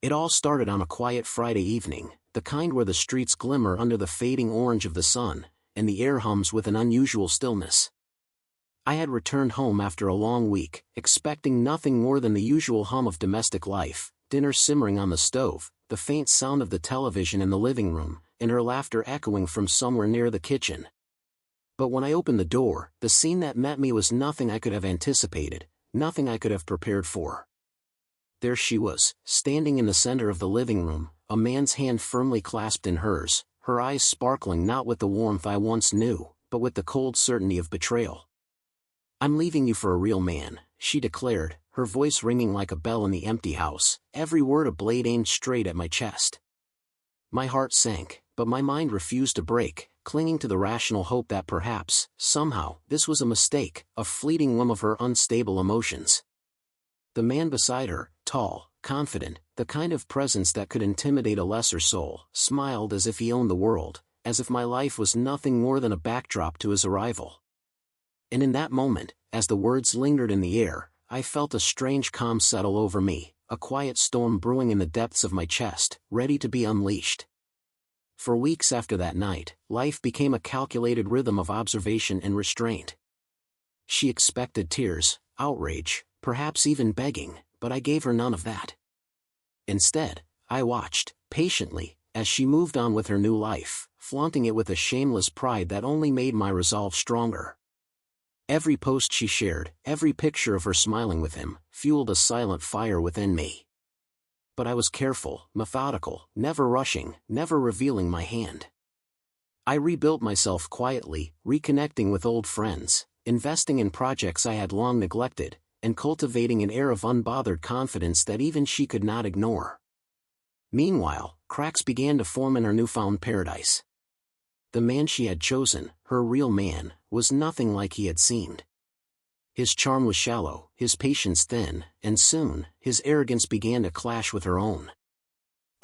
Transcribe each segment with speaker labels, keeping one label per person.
Speaker 1: It all started on a quiet Friday evening, the kind where the streets glimmer under the fading orange of the sun, and the air hums with an unusual stillness. I had returned home after a long week, expecting nothing more than the usual hum of domestic life, dinner simmering on the stove, the faint sound of the television in the living room, and her laughter echoing from somewhere near the kitchen. But when I opened the door, the scene that met me was nothing I could have anticipated, nothing I could have prepared for. There she was, standing in the center of the living room, a man's hand firmly clasped in hers, her eyes sparkling not with the warmth I once knew, but with the cold certainty of betrayal. "I'm leaving you for a real man," she declared, her voice ringing like a bell in the empty house, every word a blade aimed straight at my chest. My heart sank, but my mind refused to break, clinging to the rational hope that perhaps, somehow, this was a mistake, a fleeting whim of her unstable emotions. The man beside her, tall, confident, the kind of presence that could intimidate a lesser soul, smiled as if he owned the world, as if my life was nothing more than a backdrop to his arrival. And in that moment, as the words lingered in the air, I felt a strange calm settle over me, a quiet storm brewing in the depths of my chest, ready to be unleashed. For weeks after that night, life became a calculated rhythm of observation and restraint. She expected tears, outrage, perhaps even begging, but I gave her none of that. Instead, I watched, patiently, as she moved on with her new life, flaunting it with a shameless pride that only made my resolve stronger. Every post she shared, every picture of her smiling with him, fueled a silent fire within me. But I was careful, methodical, never rushing, never revealing my hand. I rebuilt myself quietly, reconnecting with old friends, investing in projects I had long neglected, and cultivating an air of unbothered confidence that even she could not ignore. Meanwhile, cracks began to form in her newfound paradise. The man she had chosen, her real man, was nothing like he had seemed. His charm was shallow, his patience thin, and soon, his arrogance began to clash with her own.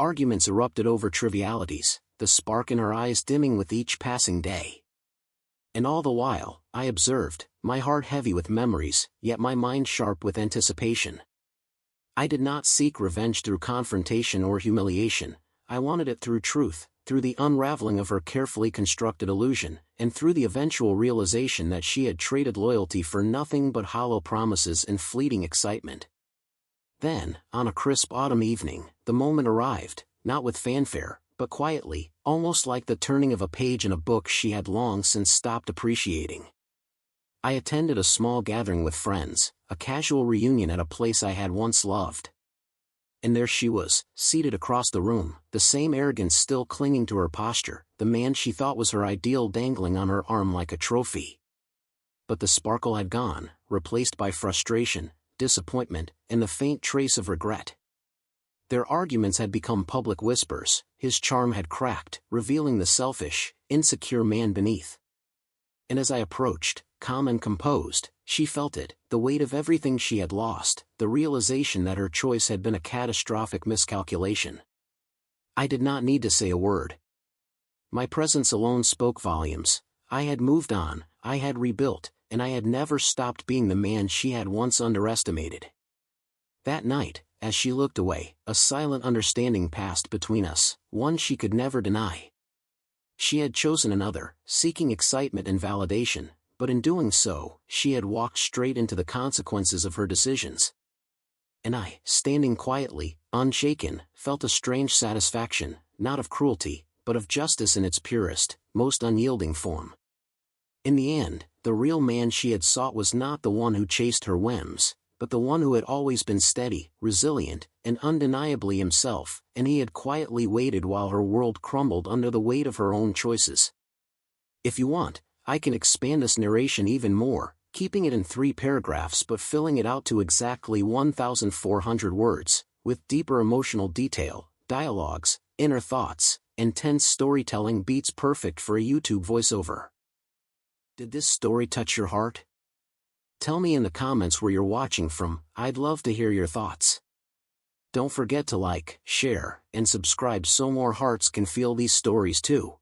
Speaker 1: Arguments erupted over trivialities, the spark in her eyes dimming with each passing day. And all the while, I observed, my heart heavy with memories, yet my mind sharp with anticipation. I did not seek revenge through confrontation or humiliation, I wanted it through truth, through the unraveling of her carefully constructed illusion, and through the eventual realization that she had traded loyalty for nothing but hollow promises and fleeting excitement. Then, on a crisp autumn evening, the moment arrived, not with fanfare, but quietly, almost like the turning of a page in a book she had long since stopped appreciating. I attended a small gathering with friends, a casual reunion at a place I had once loved. And there she was, seated across the room, the same arrogance still clinging to her posture, the man she thought was her ideal dangling on her arm like a trophy. But the sparkle had gone, replaced by frustration, disappointment, and the faint trace of regret. Their arguments had become public whispers, his charm had cracked, revealing the selfish, insecure man beneath. And as I approached, calm and composed, she felt it, the weight of everything she had lost, the realization that her choice had been a catastrophic miscalculation. I did not need to say a word. My presence alone spoke volumes. I had moved on, I had rebuilt, and I had never stopped being the man she had once underestimated. That night, as she looked away, a silent understanding passed between us, one she could never deny. She had chosen another, seeking excitement and validation, but in doing so, she had walked straight into the consequences of her decisions. And I, standing quietly, unshaken, felt a strange satisfaction, not of cruelty, but of justice in its purest, most unyielding form. In the end, the real man she had sought was not the one who chased her whims, but the one who had always been steady, resilient, and undeniably himself, and he had quietly waited while her world crumbled under the weight of her own choices. If you want, I can expand this narration even more, keeping it in 3 paragraphs but filling it out to exactly 1,400 words, with deeper emotional detail, dialogues, inner thoughts, and tense storytelling beats perfect for a YouTube voiceover. Did this story touch your heart? Tell me in the comments where you're watching from, I'd love to hear your thoughts. Don't forget to like, share, and subscribe so more hearts can feel these stories too.